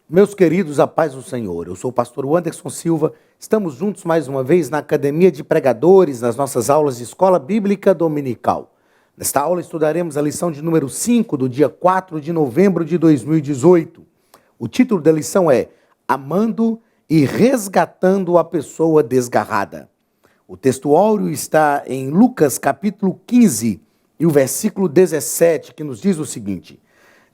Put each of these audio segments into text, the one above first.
Meus queridos, a paz do Senhor. Eu sou o pastor Anderson Silva. Estamos juntos mais uma vez na Academia de Pregadores, nas nossas aulas de Escola Bíblica Dominical. Nesta aula estudaremos a lição de número 5 do dia 4 de novembro de 2018. O título da lição é Amando e Resgatando a Pessoa Desgarrada. O texto áureo está em Lucas capítulo 15 e o versículo 17, que nos diz o seguinte: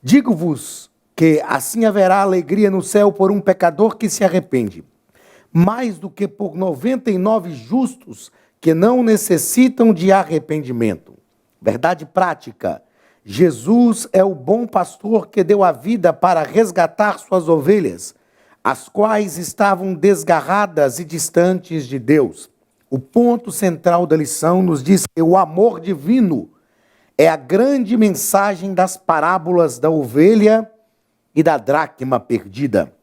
Digo-vos que assim haverá alegria no céu por um pecador que se arrepende, mais do que por 99 justos que não necessitam de arrependimento. Verdade prática: Jesus é o bom pastor que deu a vida para resgatar suas ovelhas, as quais estavam desgarradas e distantes de Deus. O ponto central da lição nos diz que o amor divino é a grande mensagem das parábolas da ovelha e da dracma perdida.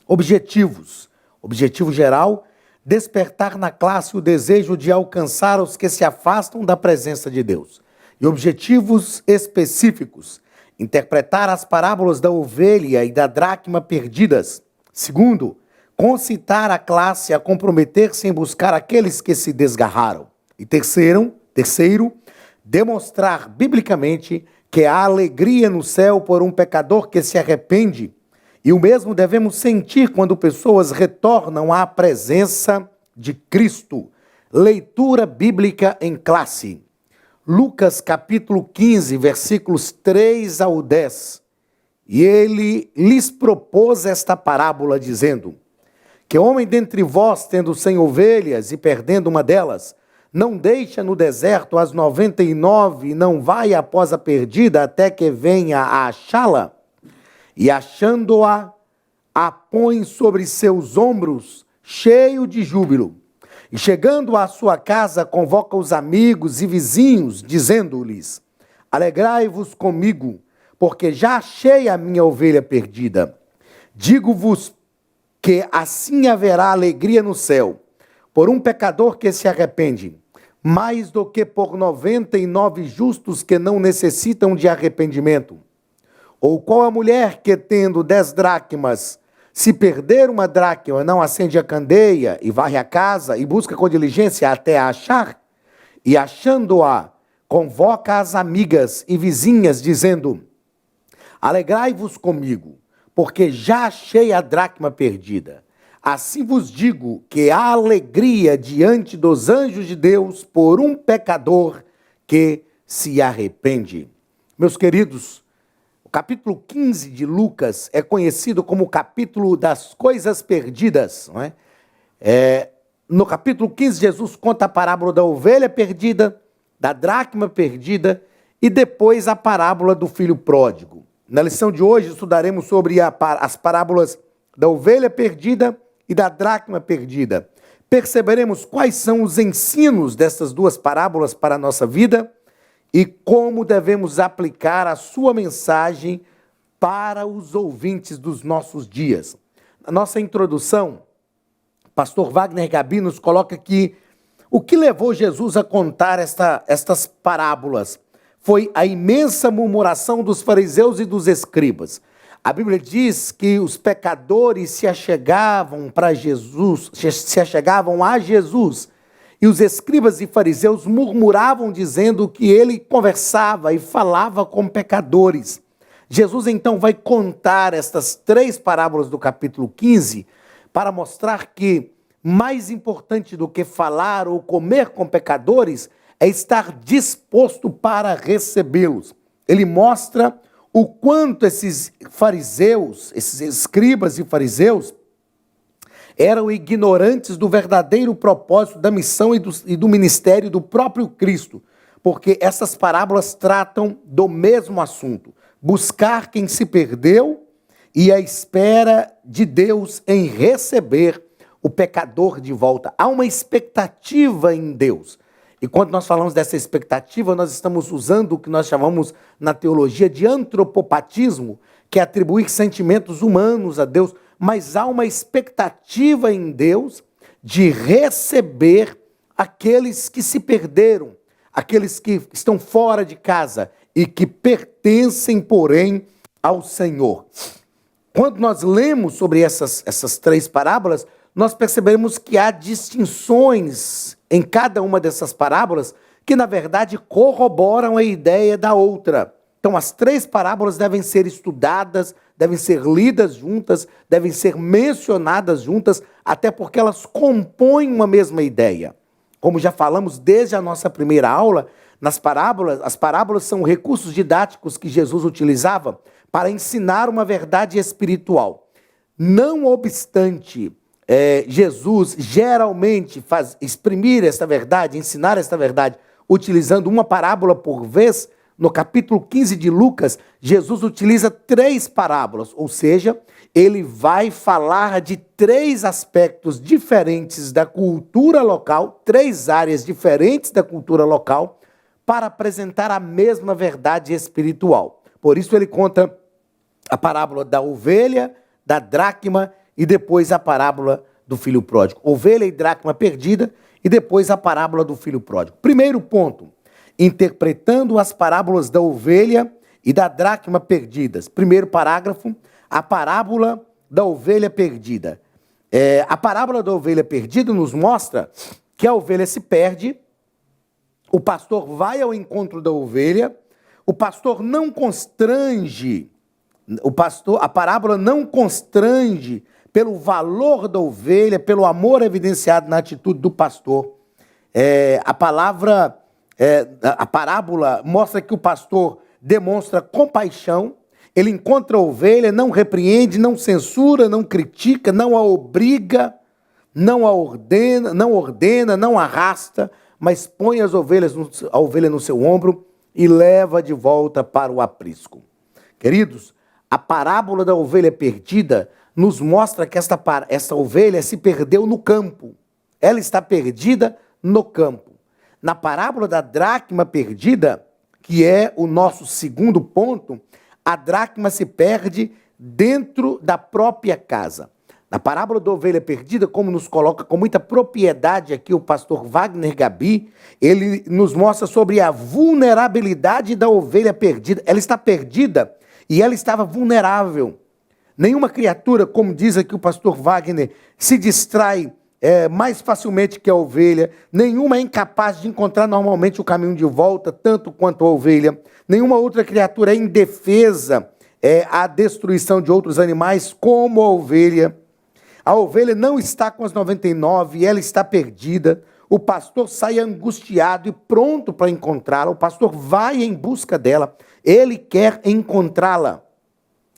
Objetivos. Objetivo geral: despertar na classe o desejo de alcançar os que se afastam da presença de Deus. E objetivos específicos: interpretar as parábolas da ovelha e da dracma perdidas. Segundo, concitar a classe a comprometer-se em buscar aqueles que se desgarraram. E terceiro, demonstrar biblicamente que há alegria no céu por um pecador que se arrepende, e o mesmo devemos sentir quando pessoas retornam à presença de Cristo. Leitura bíblica em classe. Lucas capítulo 15, versículos 3 ao 10. E ele lhes propôs esta parábola, dizendo: Que homem dentre vós, tendo 100 ovelhas e perdendo uma delas, não deixa no deserto as 99 e não vai após a perdida até que venha a achá-la? E achando-a, a põe sobre seus ombros, cheio de júbilo. E chegando à sua casa, convoca os amigos e vizinhos, dizendo-lhes: Alegrai-vos comigo, porque já achei a minha ovelha perdida. Digo-vos que assim haverá alegria no céu por um pecador que se arrepende, mais do que por 99 justos que não necessitam de arrependimento. Ou qual a mulher que, tendo 10 dracmas, se perder uma dracma, não acende a candeia e varre a casa e busca com diligência até a achar? E achando-a, convoca as amigas e vizinhas, dizendo: Alegrai-vos comigo, porque já achei a dracma perdida. Assim vos digo que há alegria diante dos anjos de Deus por um pecador que se arrepende. Meus queridos, o capítulo 15 de Lucas é conhecido como o capítulo das coisas perdidas, não é? No capítulo 15, Jesus conta a parábola da ovelha perdida, da dracma perdida e depois a parábola do filho pródigo. Na lição de hoje estudaremos sobre as parábolas da ovelha perdida e da dracma perdida. Perceberemos quais são os ensinos dessas duas parábolas para a nossa vida e como devemos aplicar a sua mensagem para os ouvintes dos nossos dias. Na nossa introdução, pastor Wagner Gabi nos coloca que o que levou Jesus a contar estas parábolas foi a imensa murmuração dos fariseus e dos escribas. A Bíblia diz que os pecadores se achegavam a Jesus, e os escribas e fariseus murmuravam dizendo que ele conversava e falava com pecadores. Jesus então vai contar estas 3 parábolas do capítulo 15 para mostrar que mais importante do que falar ou comer com pecadores é estar disposto para recebê-los. Ele mostra o quanto esses fariseus, esses escribas e fariseus, eram ignorantes do verdadeiro propósito da missão e do ministério do próprio Cristo, porque essas parábolas tratam do mesmo assunto: buscar quem se perdeu e a espera de Deus em receber o pecador de volta. Há uma expectativa em Deus. E quando nós falamos dessa expectativa, nós estamos usando o que nós chamamos na teologia de antropopatismo, que é atribuir sentimentos humanos a Deus, mas há uma expectativa em Deus de receber aqueles que se perderam, aqueles que estão fora de casa e que pertencem, porém, ao Senhor. quando nós lemos sobre essas três parábolas, nós percebemos que há distinções em cada uma dessas parábolas que, na verdade, corroboram a ideia da outra. Então, as três parábolas devem ser estudadas, devem ser lidas juntas, devem ser mencionadas juntas, até porque elas compõem uma mesma ideia. Como já falamos desde a nossa primeira aula, as parábolas são recursos didáticos que Jesus utilizava para ensinar uma verdade espiritual. Não obstante, Jesus geralmente exprimir esta verdade, ensinar esta verdade, utilizando uma parábola por vez. No capítulo 15 de Lucas, Jesus utiliza 3 parábolas, ou seja, ele vai falar de 3 aspectos diferentes da cultura local, 3 áreas diferentes da cultura local, para apresentar a mesma verdade espiritual. Por isso ele conta a parábola da ovelha, da dracma e depois a parábola do filho pródigo. Ovelha e dracma perdida e depois a parábola do filho pródigo. Primeiro ponto, interpretando as parábolas da ovelha e da dracma perdidas. Primeiro parágrafo, a parábola da ovelha perdida. A parábola da ovelha perdida nos mostra que a ovelha se perde, o pastor vai ao encontro da ovelha, o pastor não constrange, a parábola não constrange pelo valor da ovelha, pelo amor evidenciado na atitude do pastor. A parábola mostra que o pastor demonstra compaixão, ele encontra a ovelha, não repreende, não censura, não critica, não a obriga, não a ordena, não arrasta, mas põe a ovelha no seu ombro e leva de volta para o aprisco. Queridos, a parábola da ovelha perdida nos mostra que essa ovelha se perdeu no campo. Ela está perdida no campo. Na parábola da dracma perdida, que é o nosso segundo ponto, a dracma se perde dentro da própria casa. Na parábola da ovelha perdida, como nos coloca com muita propriedade aqui o pastor Wagner Gabi, ele nos mostra sobre a vulnerabilidade da ovelha perdida. Ela está perdida e ela estava vulnerável. Nenhuma criatura, como diz aqui o pastor Wagner, se distrai mais facilmente que a ovelha. Nenhuma é incapaz de encontrar normalmente o caminho de volta, tanto quanto a ovelha. Nenhuma outra criatura é indefesa à destruição de outros animais, como a ovelha. A ovelha não está com as 99, ela está perdida. O pastor sai angustiado e pronto para encontrá-la. O pastor vai em busca dela. Ele quer encontrá-la.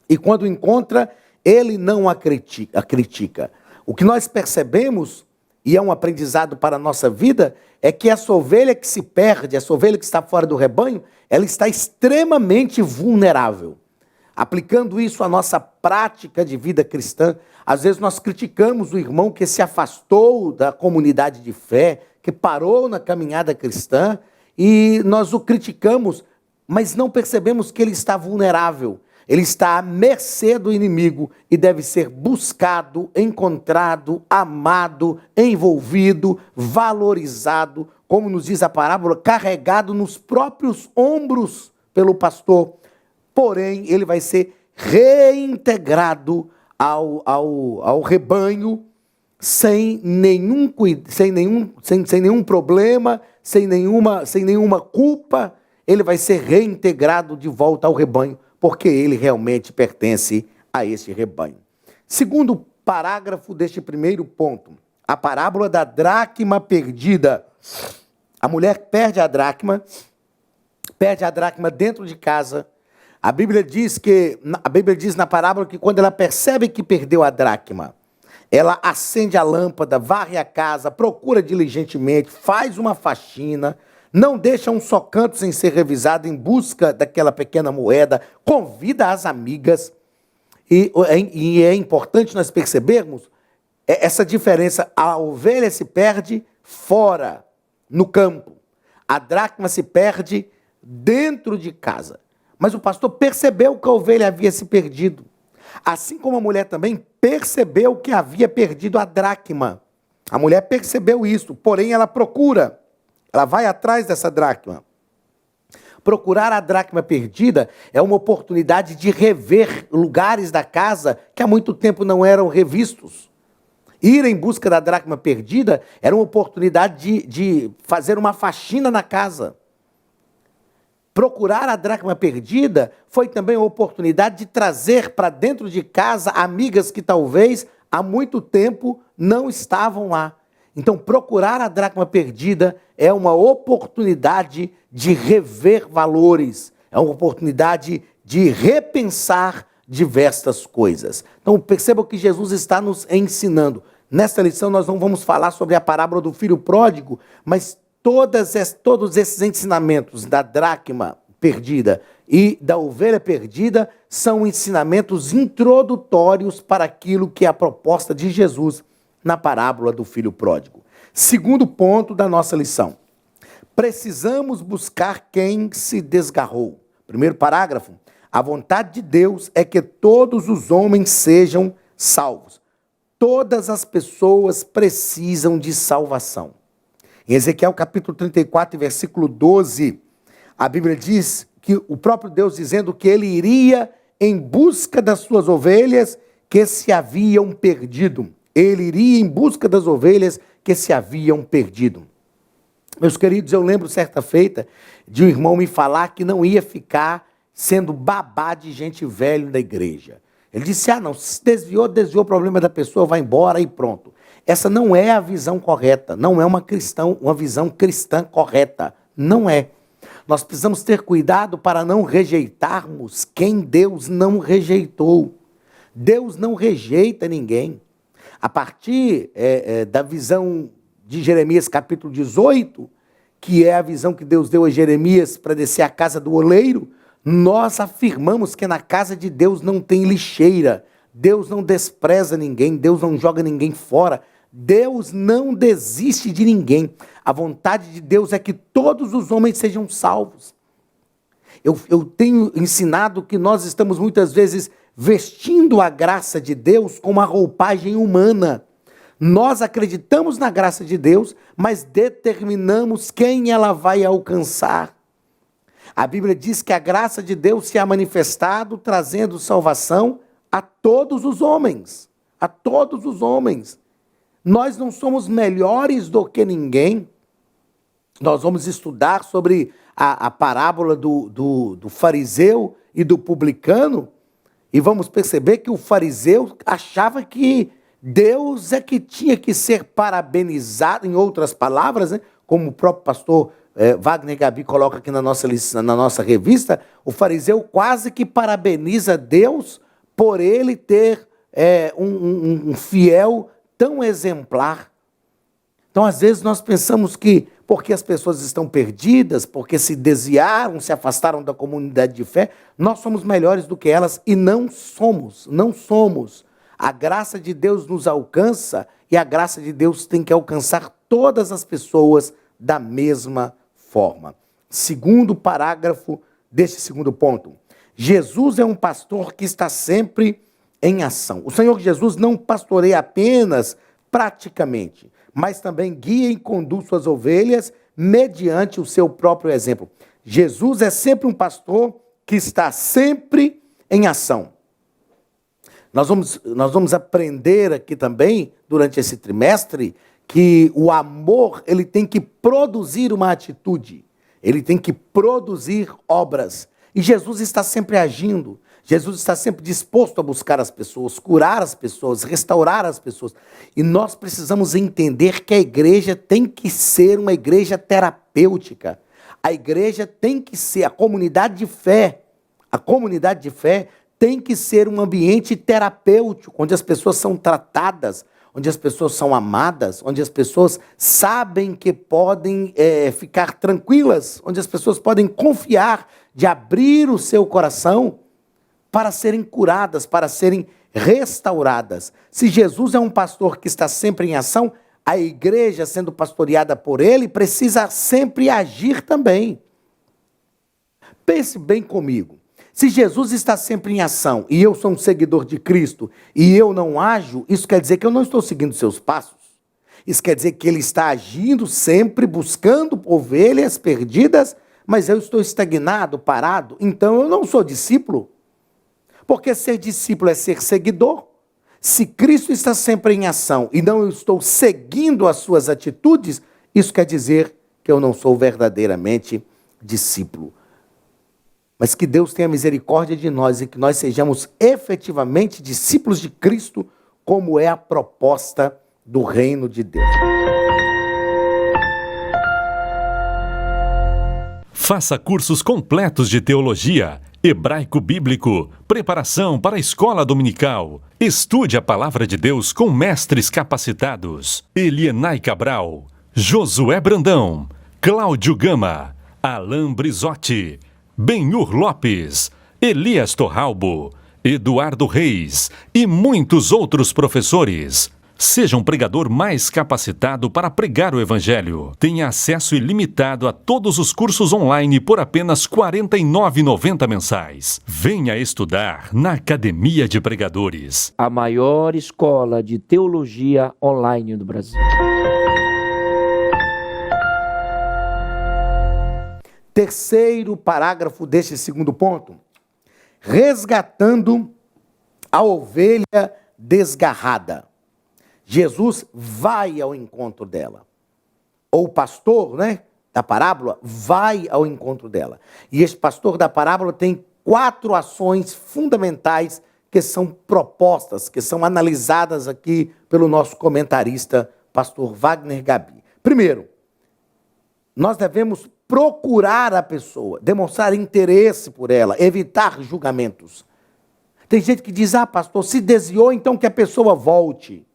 E quando encontra, ele não a critica. O que nós percebemos, e é um aprendizado para a nossa vida, é que essa ovelha que se perde, essa ovelha que está fora do rebanho, ela está extremamente vulnerável. Aplicando isso à nossa prática de vida cristã, às vezes nós criticamos o irmão que se afastou da comunidade de fé, que parou na caminhada cristã, e nós o criticamos, mas não percebemos que ele está vulnerável. Ele está à mercê do inimigo e deve ser buscado, encontrado, amado, envolvido, valorizado, como nos diz a parábola, carregado nos próprios ombros pelo pastor. Porém, ele vai ser reintegrado ao rebanho sem nenhum problema, sem nenhuma culpa. Ele vai ser reintegrado de volta ao rebanho, porque ele realmente pertence a este rebanho. Segundo parágrafo deste primeiro ponto, a parábola da dracma perdida. A mulher perde a dracma dentro de casa. A Bíblia diz na parábola que quando ela percebe que perdeu a dracma, ela acende a lâmpada, varre a casa, procura diligentemente, faz uma faxina, não deixa um só canto sem ser revisado em busca daquela pequena moeda, convida as amigas. E é importante nós percebermos essa diferença. A ovelha se perde fora, no campo. A dracma se perde dentro de casa. Mas o pastor percebeu que a ovelha havia se perdido. Assim como a mulher também percebeu que havia perdido a dracma. A mulher percebeu isso, porém ela procura. Ela vai atrás dessa dracma. Procurar a dracma perdida é uma oportunidade de rever lugares da casa que há muito tempo não eram revistos. Ir em busca da dracma perdida era uma oportunidade de fazer uma faxina na casa. Procurar a dracma perdida foi também uma oportunidade de trazer para dentro de casa amigas que talvez há muito tempo não estavam lá. Então, procurar a dracma perdida é uma oportunidade de rever valores, é uma oportunidade de repensar diversas coisas. Então, perceba o que Jesus está nos ensinando. Nesta lição, nós não vamos falar sobre a parábola do filho pródigo, mas todos esses ensinamentos da dracma perdida e da ovelha perdida são ensinamentos introdutórios para aquilo que é a proposta de Jesus na parábola do filho pródigo. Segundo ponto da nossa lição. Precisamos buscar quem se desgarrou. Primeiro parágrafo. A vontade de Deus é que todos os homens sejam salvos. Todas as pessoas precisam de salvação. Em Ezequiel capítulo 34, versículo 12, a Bíblia diz que o próprio Deus dizendo que ele iria em busca das suas ovelhas que se haviam perdido. Ele iria em busca das ovelhas que se haviam perdido. Meus queridos, eu lembro certa feita de um irmão me falar que não ia ficar sendo babá de gente velha da igreja. Ele disse, não, se desviou o problema da pessoa, vai embora e pronto. Essa não é a visão correta, não é uma visão cristã correta, não é. Nós precisamos ter cuidado para não rejeitarmos quem Deus não rejeitou. Deus não rejeita ninguém. A partir da visão de Jeremias capítulo 18, que é a visão que Deus deu a Jeremias para descer a casa do oleiro, nós afirmamos que na casa de Deus não tem lixeira, Deus não despreza ninguém, Deus não joga ninguém fora, Deus não desiste de ninguém. A vontade de Deus é que todos os homens sejam salvos. Eu tenho ensinado que nós estamos muitas vezes vestindo a graça de Deus com uma roupagem humana. Nós acreditamos na graça de Deus, mas determinamos quem ela vai alcançar. A Bíblia diz que a graça de Deus se ha manifestado, trazendo salvação a todos os homens. A todos os homens. Nós não somos melhores do que ninguém. Nós vamos estudar sobre a parábola do fariseu e do publicano, e vamos perceber que o fariseu achava que Deus é que tinha que ser parabenizado, em outras palavras, né? Como o próprio pastor Wagner Gabi coloca aqui na nossa revista, o fariseu quase que parabeniza Deus por ele ter um fiel tão exemplar. Então, às vezes, nós pensamos que porque as pessoas estão perdidas, porque se desviaram, se afastaram da comunidade de fé, nós somos melhores do que elas, e não somos, não somos. A graça de Deus nos alcança, e a graça de Deus tem que alcançar todas as pessoas da mesma forma. Segundo parágrafo deste segundo ponto. Jesus é um pastor que está sempre em ação. O Senhor Jesus não pastoreia apenas praticamente, mas também guia e conduz suas ovelhas mediante o seu próprio exemplo. Jesus é sempre um pastor que está sempre em ação. Nós vamos aprender aqui também, durante esse trimestre, que o amor ele tem que produzir uma atitude, ele tem que produzir obras. E Jesus está sempre agindo. Jesus está sempre disposto a buscar as pessoas, curar as pessoas, restaurar as pessoas. E nós precisamos entender que a igreja tem que ser uma igreja terapêutica. A igreja tem que ser, a comunidade de fé tem que ser um ambiente terapêutico, onde as pessoas são tratadas, onde as pessoas são amadas, onde as pessoas sabem que podem ficar tranquilas, onde as pessoas podem confiar de abrir o seu coração para serem curadas, para serem restauradas. Se Jesus é um pastor que está sempre em ação, a igreja, sendo pastoreada por ele, precisa sempre agir também. Pense bem comigo. Se Jesus está sempre em ação e eu sou um seguidor de Cristo e eu não ajo, isso quer dizer que eu não estou seguindo seus passos. Isso quer dizer que ele está agindo sempre, buscando ovelhas perdidas, mas eu estou estagnado, parado, então eu não sou discípulo. Porque ser discípulo é ser seguidor. Se Cristo está sempre em ação e não eu estou seguindo as suas atitudes, isso quer dizer que eu não sou verdadeiramente discípulo. Mas que Deus tenha misericórdia de nós e que nós sejamos efetivamente discípulos de Cristo, como é a proposta do reino de Deus. Faça cursos completos de teologia, hebraico bíblico, preparação para a escola dominical. Estude a palavra de Deus com mestres capacitados. Elienay Cabral, Josué Brandão, Cláudio Gama, Alain Brizotti, Benhur Lopes, Elias Torralbo, Eduardo Reis e muitos outros professores. Seja um pregador mais capacitado para pregar o Evangelho. Tenha acesso ilimitado a todos os cursos online por apenas R$ 49,90 mensais. Venha estudar na Academia de Pregadores. A maior escola de teologia online do Brasil. Terceiro parágrafo deste segundo ponto. Resgatando a ovelha desgarrada. Jesus vai ao encontro dela. Ou o pastor, da parábola, vai ao encontro dela. E este pastor da parábola tem 4 ações fundamentais que são propostas, que são analisadas aqui pelo nosso comentarista, pastor Wagner Gabi. Primeiro, nós devemos procurar a pessoa, demonstrar interesse por ela, evitar julgamentos. Tem gente que diz, pastor, se desviou, então que a pessoa volte.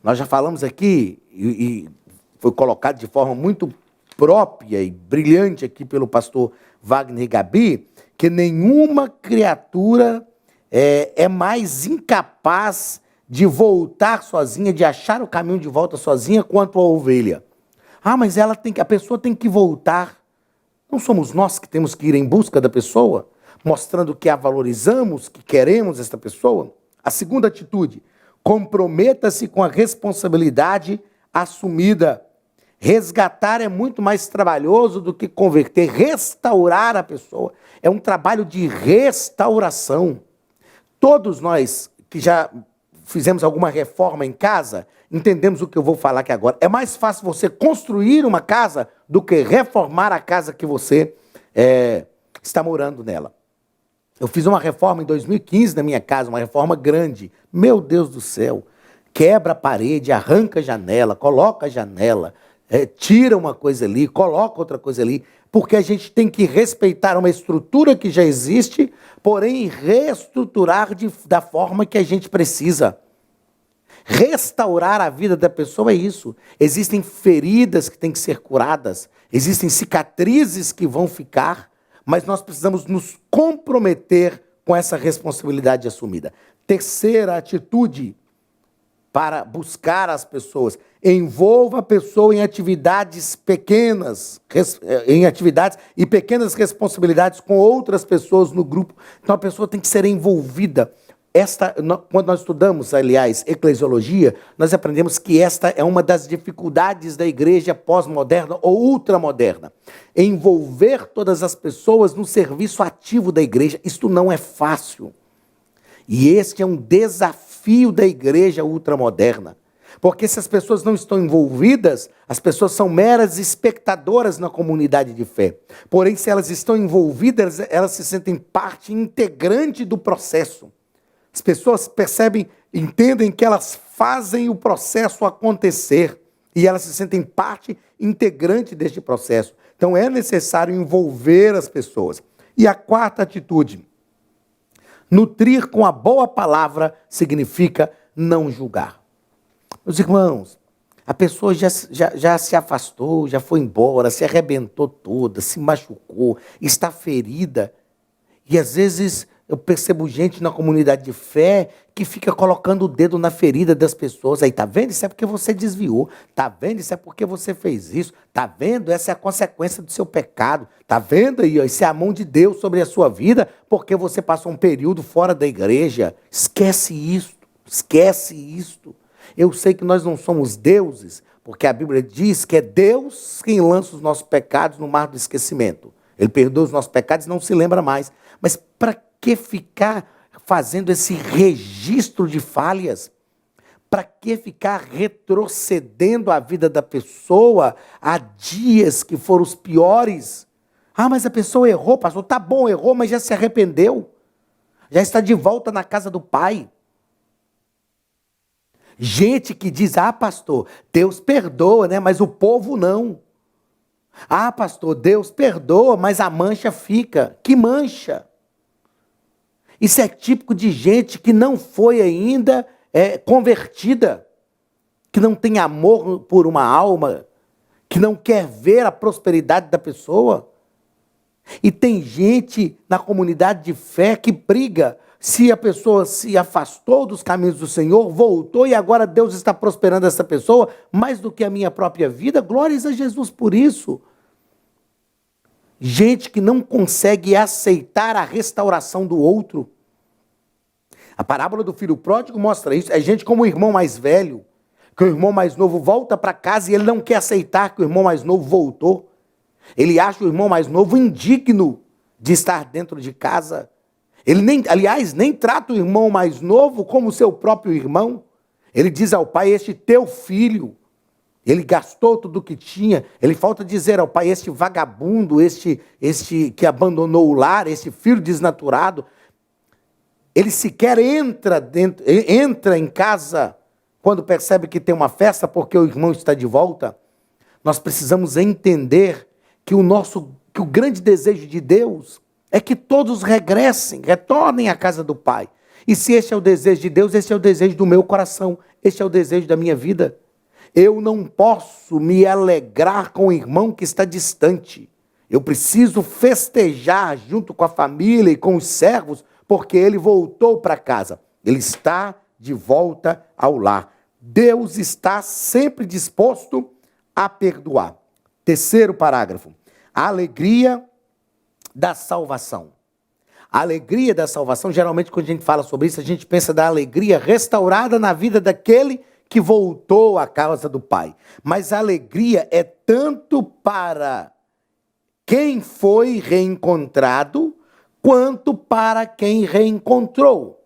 Nós já falamos aqui, e foi colocado de forma muito própria e brilhante aqui pelo pastor Wagner Gabi, que nenhuma criatura é mais incapaz de voltar sozinha, de achar o caminho de volta sozinha, quanto a ovelha. Mas a pessoa tem que voltar. Não somos nós que temos que ir em busca da pessoa, mostrando que a valorizamos, que queremos esta pessoa? A segunda atitude, comprometa-se com a responsabilidade assumida. Resgatar é muito mais trabalhoso do que converter. Restaurar a pessoa é um trabalho de restauração. Todos nós que já fizemos alguma reforma em casa, entendemos o que eu vou falar aqui agora. É mais fácil você construir uma casa do que reformar a casa que você está morando nela. Eu fiz uma reforma em 2015 na minha casa, uma reforma grande. Meu Deus do céu, quebra a parede, arranca a janela, coloca a janela, tira uma coisa ali, coloca outra coisa ali, porque a gente tem que respeitar uma estrutura que já existe, porém reestruturar da forma que a gente precisa. Restaurar a vida da pessoa é isso. Existem feridas que têm que ser curadas, existem cicatrizes que vão ficar, mas nós precisamos nos comprometer com essa responsabilidade assumida. Terceira atitude para buscar as pessoas. Envolva a pessoa em atividades pequenas, e pequenas responsabilidades com outras pessoas no grupo. Então a pessoa tem que ser envolvida. Quando nós estudamos, aliás, eclesiologia, nós aprendemos que esta é uma das dificuldades da igreja pós-moderna ou ultramoderna. Envolver todas as pessoas no serviço ativo da igreja, isto não é fácil. E este é um desafio da igreja ultramoderna. Porque se as pessoas não estão envolvidas, as pessoas são meras espectadoras na comunidade de fé. Porém, se elas estão envolvidas, elas se sentem parte integrante do processo. As pessoas entendem que elas fazem o processo acontecer e elas se sentem parte integrante deste processo. Então é necessário envolver as pessoas. E a quarta atitude, nutrir com a boa palavra significa não julgar. Meus irmãos, a pessoa já se afastou, já foi embora, se arrebentou toda, se machucou, está ferida. E às vezes eu percebo gente na comunidade de fé que fica colocando o dedo na ferida das pessoas. Aí, tá vendo? Isso é porque você desviou. Tá vendo? Isso é porque você fez isso. Tá vendo? Essa é a consequência do seu pecado. Tá vendo aí? Isso é a mão de Deus sobre a sua vida porque você passou um período fora da igreja. Esquece isto. Esquece isto. Eu sei que nós não somos deuses, Porque a Bíblia diz que é Deus quem lança os nossos pecados no mar do esquecimento. Ele perdoa os nossos pecados e não se lembra mais. Mas para que ficar fazendo esse registro de falhas? Para que ficar retrocedendo a vida da pessoa a dias que foram os piores? Ah, mas a pessoa errou, pastor. Tá bom, errou, mas já se arrependeu. Já está de volta na casa do Pai. Gente que diz, ah, pastor, Deus perdoa, né? Mas o povo não. Ah, pastor, Deus perdoa, mas a mancha fica. Que mancha? Isso é típico de gente que não foi ainda convertida, que não tem amor por uma alma, que não quer ver a prosperidade da pessoa. E tem gente na comunidade de fé que briga se a pessoa se afastou dos caminhos do Senhor, voltou e agora Deus está prosperando essa pessoa mais do que a minha própria vida. Glórias a Jesus por isso. Gente que não consegue aceitar a restauração do outro. A parábola do filho pródigo mostra isso. É gente como o irmão mais velho, que o irmão mais novo volta para casa e ele não quer aceitar que o irmão mais novo voltou. Ele acha o irmão mais novo indigno de estar dentro de casa. Ele nem trata o irmão mais novo como seu próprio irmão. Ele diz ao pai, este teu filho, ele gastou tudo o que tinha. Ele falta dizer ao pai, este vagabundo, este que abandonou o lar, este filho desnaturado. Ele sequer entra em casa quando percebe que tem uma festa porque o irmão está de volta. Nós precisamos entender que o grande desejo de Deus é que todos retornem à casa do Pai. E se este é o desejo de Deus, este é o desejo do meu coração, este é o desejo da minha vida. Eu não posso me alegrar com o irmão que está distante. Eu preciso festejar junto com a família e com os servos, porque ele voltou para casa. Ele está de volta ao lar. Deus está sempre disposto a perdoar. Terceiro parágrafo. A alegria da salvação. A alegria da salvação, geralmente quando a gente fala sobre isso, a gente pensa da alegria restaurada na vida daquele que voltou à casa do Pai. Mas a alegria é tanto para quem foi reencontrado, quanto para quem reencontrou.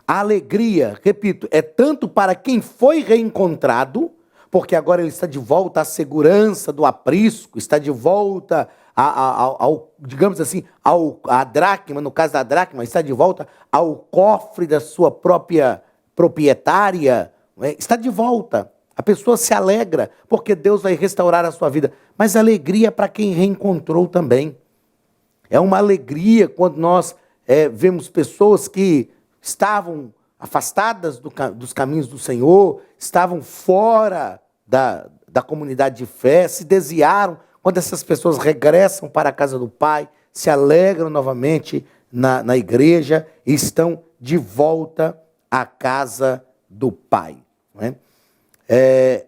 A alegria, repito, é tanto para quem foi reencontrado, porque agora ele está de volta à segurança do aprisco, está de volta digamos assim, à dracma, no caso da dracma, está de volta ao cofre da sua própria proprietária, está de volta. A pessoa se alegra, porque Deus vai restaurar a sua vida. Mas alegria é para quem reencontrou também. É uma alegria quando nós vemos pessoas que estavam afastadas dos caminhos do Senhor, estavam fora da comunidade de fé, se desviaram. Quando essas pessoas regressam para a casa do Pai, se alegram novamente na igreja e estão de volta à casa do Pai. Não é?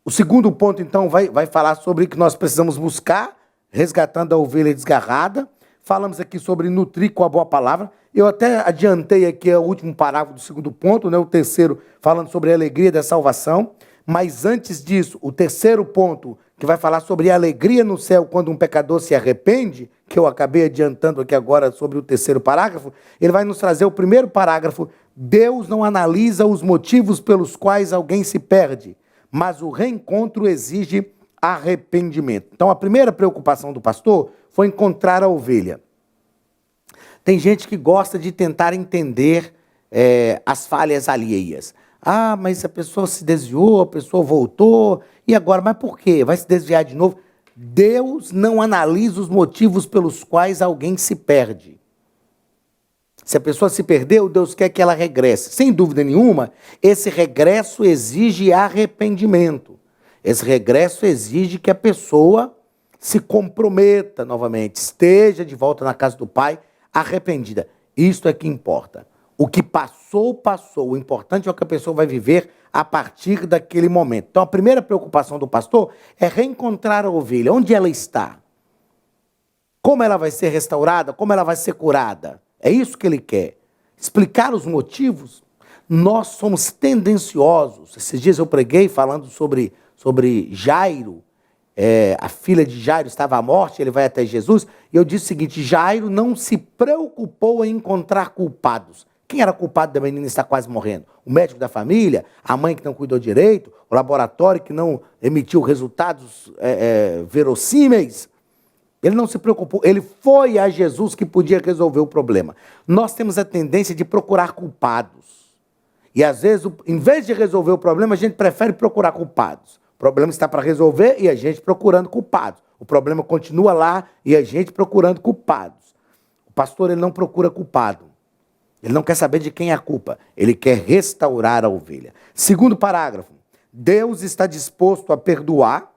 O segundo ponto, então, vai falar sobre que nós precisamos buscar, resgatando a ovelha desgarrada. Falamos aqui sobre nutrir com a boa palavra. Eu até adiantei aqui o último parágrafo do segundo ponto, né? O terceiro, falando sobre a alegria da salvação. Mas antes disso, o terceiro ponto, que vai falar sobre a alegria no céu quando um pecador se arrepende, que eu acabei adiantando aqui agora sobre o terceiro parágrafo, ele vai nos trazer o primeiro parágrafo. Deus não analisa os motivos pelos quais alguém se perde, mas o reencontro exige arrependimento. Então, a primeira preocupação do pastor foi encontrar a ovelha. Tem gente que gosta de tentar entender as falhas alheias. Ah, mas a pessoa se desviou, a pessoa voltou, e agora? Mas por quê? Vai se desviar de novo? Deus não analisa os motivos pelos quais alguém se perde. Se a pessoa se perdeu, Deus quer que ela regresse. Sem dúvida nenhuma, esse regresso exige arrependimento. Esse regresso exige que a pessoa se comprometa novamente, esteja de volta na casa do Pai, arrependida. Isto é que importa. O que passou, passou. O importante é o que a pessoa vai viver a partir daquele momento. Então, a primeira preocupação do pastor é reencontrar a ovelha. Onde ela está? Como ela vai ser restaurada? Como ela vai ser curada? É isso que ele quer. Explicar os motivos. Nós somos tendenciosos. Esses dias eu preguei falando sobre Jairo. A filha de Jairo estava à morte, ele vai até Jesus. E eu disse o seguinte: Jairo não se preocupou em encontrar culpados. Quem era culpado da menina estar quase morrendo? O médico da família? A mãe que não cuidou direito? O laboratório que não emitiu resultados verossímeis? Ele não se preocupou, ele foi a Jesus que podia resolver o problema. Nós temos a tendência de procurar culpados. E às vezes, em vez de resolver o problema, a gente prefere procurar culpados. O problema está para resolver e a gente procurando culpados. O problema continua lá e a gente procurando culpados. O pastor, ele não procura culpado. Ele não quer saber de quem é a culpa. Ele quer restaurar a ovelha. Segundo parágrafo. Deus está disposto a perdoar.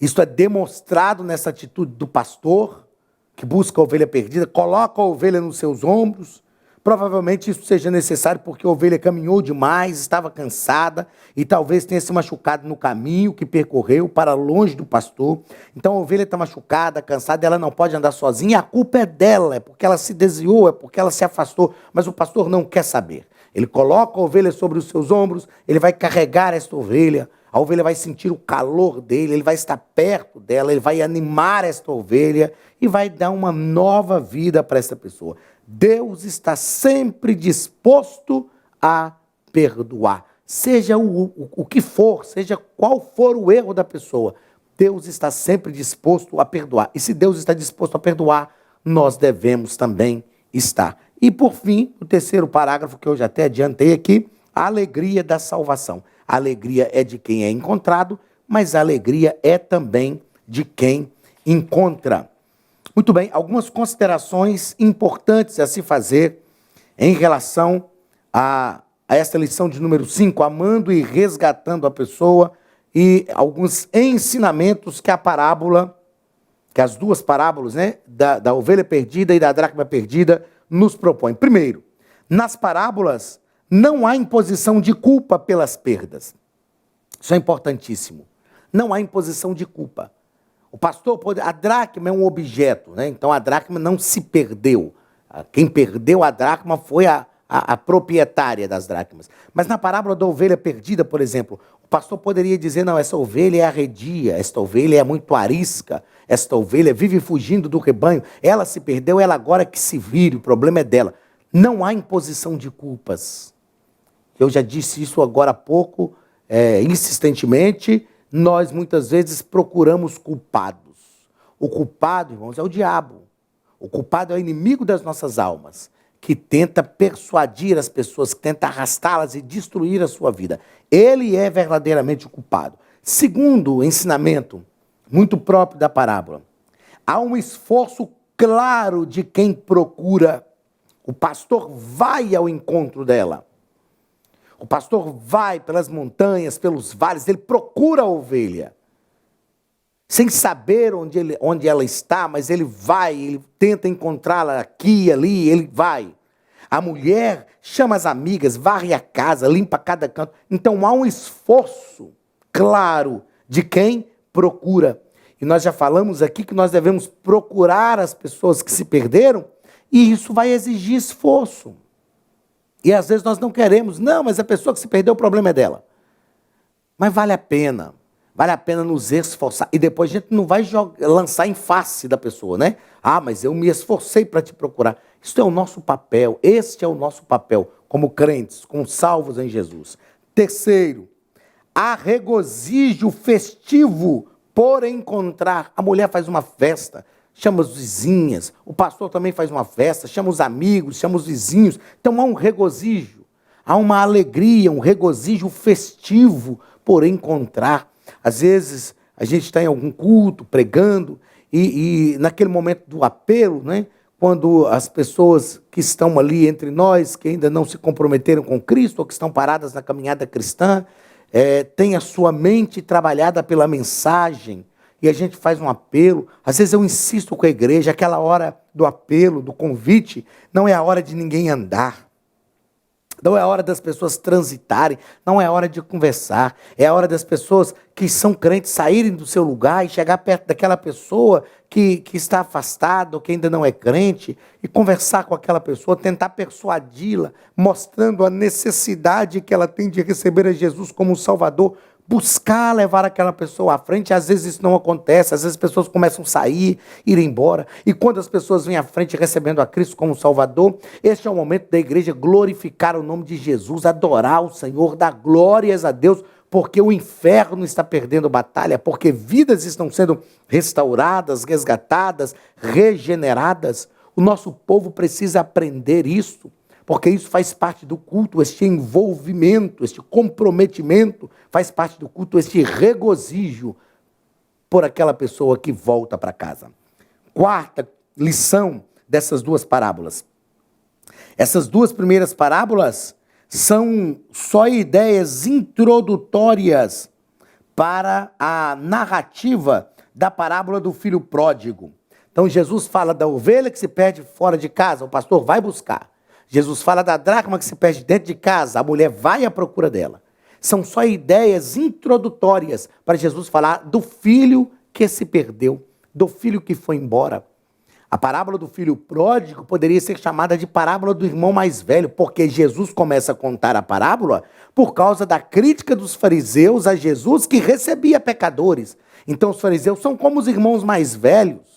Isso é demonstrado nessa atitude do pastor, que busca a ovelha perdida, coloca a ovelha nos seus ombros. Provavelmente isso seja necessário porque a ovelha caminhou demais, estava cansada e talvez tenha se machucado no caminho que percorreu para longe do pastor. Então a ovelha está machucada, cansada, ela não pode andar sozinha. A culpa é dela, é porque ela se desviou, é porque ela se afastou. Mas o pastor não quer saber. Ele coloca a ovelha sobre os seus ombros, ele vai carregar esta ovelha. A ovelha vai sentir o calor dele, ele vai estar perto dela, ele vai animar esta ovelha e vai dar uma nova vida para essa pessoa. Deus está sempre disposto a perdoar. Seja o que for, seja qual for o erro da pessoa, Deus está sempre disposto a perdoar. E se Deus está disposto a perdoar, nós devemos também estar. E por fim, o terceiro parágrafo que eu já até adiantei aqui, a alegria da salvação. A alegria é de quem é encontrado, mas a alegria é também de quem encontra. Muito bem, algumas considerações importantes a se fazer em relação a esta lição de número 5, amando e resgatando a pessoa, e alguns ensinamentos que a parábola, que as duas parábolas, né, da ovelha perdida e da dracma perdida, nos propõem. Primeiro, nas parábolas, não há imposição de culpa pelas perdas. Isso é importantíssimo. Não há imposição de culpa. O pastor pode... A dracma é um objeto, né? Então a dracma não se perdeu. Quem perdeu a dracma foi a proprietária das dracmas. Mas na parábola da ovelha perdida, por exemplo, o pastor poderia dizer: não, essa ovelha é arredia, esta ovelha é muito arisca, esta ovelha vive fugindo do rebanho, ela se perdeu, ela agora que se vire, o problema é dela. Não há imposição de culpas. Eu já disse isso agora há pouco, insistentemente. Nós muitas vezes procuramos culpados. O culpado, irmãos, é o diabo. O culpado é o inimigo das nossas almas, que tenta persuadir as pessoas, que tenta arrastá-las e destruir a sua vida. Ele é verdadeiramente o culpado. Segundo ensinamento, muito próprio da parábola, há um esforço claro de quem procura. O pastor vai ao encontro dela. O pastor vai pelas montanhas, pelos vales, ele procura a ovelha. Sem saber onde ela está, mas ele vai, ele tenta encontrá-la aqui e ali, ele vai. A mulher chama as amigas, varre a casa, limpa cada canto. Então há um esforço claro de quem procura. E nós já falamos aqui que nós devemos procurar as pessoas que se perderam, e isso vai exigir esforço. E às vezes nós não queremos, não, mas a pessoa que se perdeu, o problema é dela. Mas vale a pena nos esforçar. E depois a gente não vai lançar em face da pessoa, né? Ah, mas eu me esforcei para te procurar. Isso é o nosso papel, este é o nosso papel, como crentes, como salvos em Jesus. Terceiro, há regozijo festivo por encontrar. A mulher faz uma festa, chama as vizinhas, o pastor também faz uma festa, chama os amigos, chama os vizinhos. Então há um regozijo, há uma alegria, um regozijo festivo por encontrar. Às vezes a gente está em algum culto, pregando, e naquele momento do apelo, né, quando as pessoas que estão ali entre nós, que ainda não se comprometeram com Cristo, ou que estão paradas na caminhada cristã, têm a sua mente trabalhada pela mensagem, e a gente faz um apelo. Às vezes eu insisto com a igreja, aquela hora do apelo, do convite, não é a hora de ninguém andar. Não é hora das pessoas transitarem, não é hora de conversar. É a hora das pessoas que são crentes saírem do seu lugar e chegar perto daquela pessoa que está afastada ou que ainda não é crente e conversar com aquela pessoa, tentar persuadi-la, mostrando a necessidade que ela tem de receber a Jesus como Salvador, buscar levar aquela pessoa à frente. Às vezes isso não acontece, às vezes as pessoas começam a sair, ir embora, e quando as pessoas vêm à frente recebendo a Cristo como Salvador, este é o momento da igreja glorificar o nome de Jesus, adorar o Senhor, dar glórias a Deus, porque o inferno está perdendo batalha, porque vidas estão sendo restauradas, resgatadas, regeneradas. O nosso povo precisa aprender isso, porque isso faz parte do culto, este envolvimento, este comprometimento, faz parte do culto, este regozijo por aquela pessoa que volta para casa. Quarta lição dessas duas parábolas. Essas duas primeiras parábolas são só ideias introdutórias para a narrativa da parábola do filho pródigo. Então Jesus fala da ovelha que se perde fora de casa, o pastor vai buscar. Jesus fala da dracma que se perde dentro de casa, a mulher vai à procura dela. São só ideias introdutórias para Jesus falar do filho que se perdeu, do filho que foi embora. A parábola do filho pródigo poderia ser chamada de parábola do irmão mais velho, porque Jesus começa a contar a parábola por causa da crítica dos fariseus a Jesus, que recebia pecadores. Então os fariseus são como os irmãos mais velhos.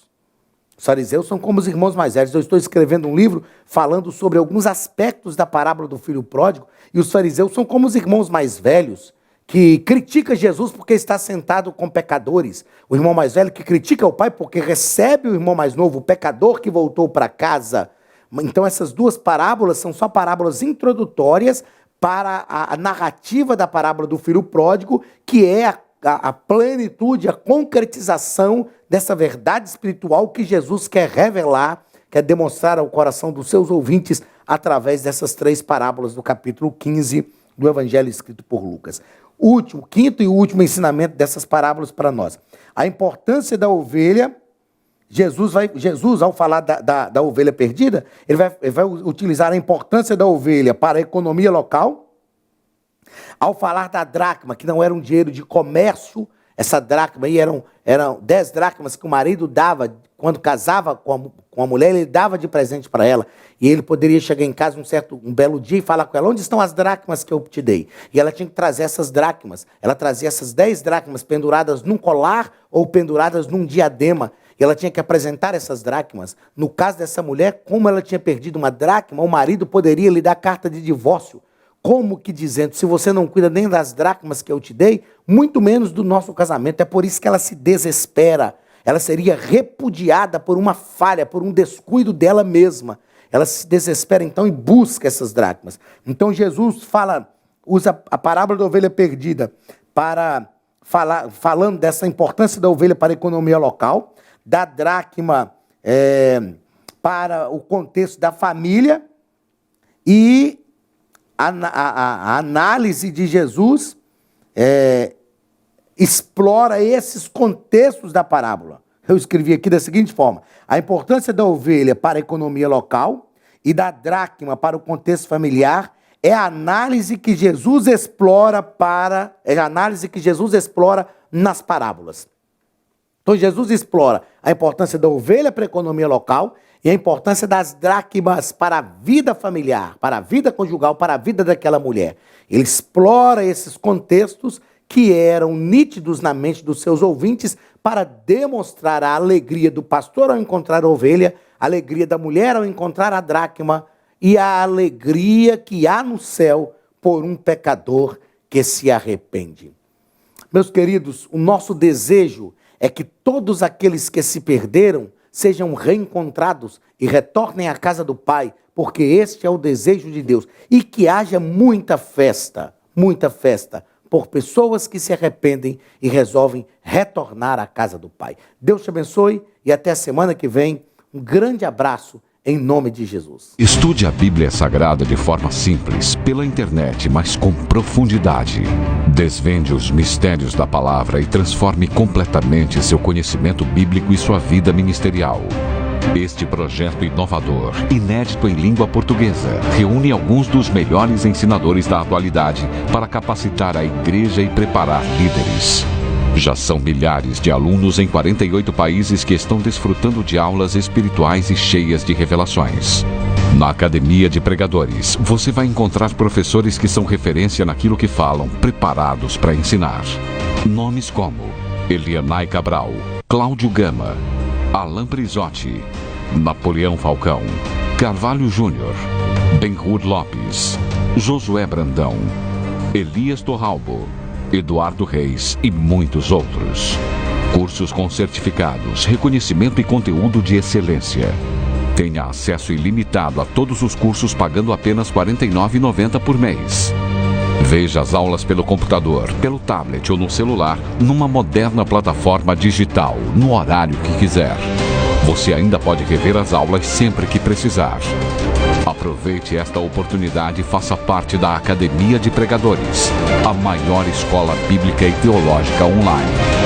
Os fariseus são como os irmãos mais velhos. Eu estou escrevendo um livro falando sobre alguns aspectos da parábola do filho pródigo, e os fariseus são como os irmãos mais velhos, que critica Jesus porque está sentado com pecadores. O irmão mais velho que critica o pai porque recebe o irmão mais novo, o pecador que voltou para casa. Então essas duas parábolas são só parábolas introdutórias para a narrativa da parábola do filho pródigo, que é a plenitude, a concretização dessa verdade espiritual que Jesus quer revelar, quer demonstrar ao coração dos seus ouvintes através dessas três parábolas do capítulo 15 do Evangelho escrito por Lucas. O quinto e último ensinamento dessas parábolas para nós. A importância da ovelha. Jesus, ao falar da ovelha perdida, ele vai utilizar a importância da ovelha para a economia local. Ao falar da dracma, que não era um dinheiro de comércio, essa dracma aí eram 10 dracmas que o marido dava, quando casava com a mulher, ele dava de presente para ela, e ele poderia chegar em casa um belo dia e falar com ela: onde estão as dracmas que eu te dei? E ela tinha que trazer essas dracmas, ela trazia essas 10 dracmas penduradas num colar ou penduradas num diadema, e ela tinha que apresentar essas dracmas. No caso dessa mulher, como ela tinha perdido uma dracma, o marido poderia lhe dar carta de divórcio, como que dizendo: se você não cuida nem das dracmas que eu te dei, muito menos do nosso casamento. É por isso que ela se desespera. Ela seria repudiada por uma falha, por um descuido dela mesma. Ela se desespera então e busca essas dracmas. Então Jesus usa a parábola da ovelha perdida para falando dessa importância da ovelha para a economia local, da dracma para o contexto da família, e a análise de Jesus explora esses contextos da parábola. Eu escrevi aqui da seguinte forma: a importância da ovelha para a economia local e da dracma para o contexto familiar é a análise que Jesus explora nas parábolas. Então Jesus explora a importância da ovelha para a economia local e a importância das dracmas para a vida familiar, para a vida conjugal, para a vida daquela mulher. Ele explora esses contextos que eram nítidos na mente dos seus ouvintes para demonstrar a alegria do pastor ao encontrar a ovelha, a alegria da mulher ao encontrar a dracma e a alegria que há no céu por um pecador que se arrepende. Meus queridos, o nosso desejo é que todos aqueles que se perderam sejam reencontrados e retornem à casa do Pai, porque este é o desejo de Deus. E que haja muita festa por pessoas que se arrependem e resolvem retornar à casa do Pai. Deus te abençoe e até a semana que vem. Um grande abraço em nome de Jesus. Estude a Bíblia Sagrada de forma simples, pela internet, mas com profundidade. Desvende os mistérios da palavra e transforme completamente seu conhecimento bíblico e sua vida ministerial. Este projeto inovador, inédito em língua portuguesa, reúne alguns dos melhores ensinadores da atualidade para capacitar a igreja e preparar líderes. Já são milhares de alunos em 48 países que estão desfrutando de aulas espirituais e cheias de revelações. Na Academia de Pregadores, você vai encontrar professores que são referência naquilo que falam, preparados para ensinar. Nomes como Elianai Cabral, Cláudio Gama, Alain Prisotti, Napoleão Falcão, Carvalho Júnior, Benhur Lopes, Josué Brandão, Elias Torralbo, Eduardo Reis e muitos outros. Cursos com certificados, reconhecimento e conteúdo de excelência. Tenha acesso ilimitado a todos os cursos pagando apenas R$ 49,90 por mês. Veja as aulas pelo computador, pelo tablet ou no celular, numa moderna plataforma digital, no horário que quiser. Você ainda pode rever as aulas sempre que precisar. Aproveite esta oportunidade e faça parte da Academia de Pregadores, a maior escola bíblica e teológica online.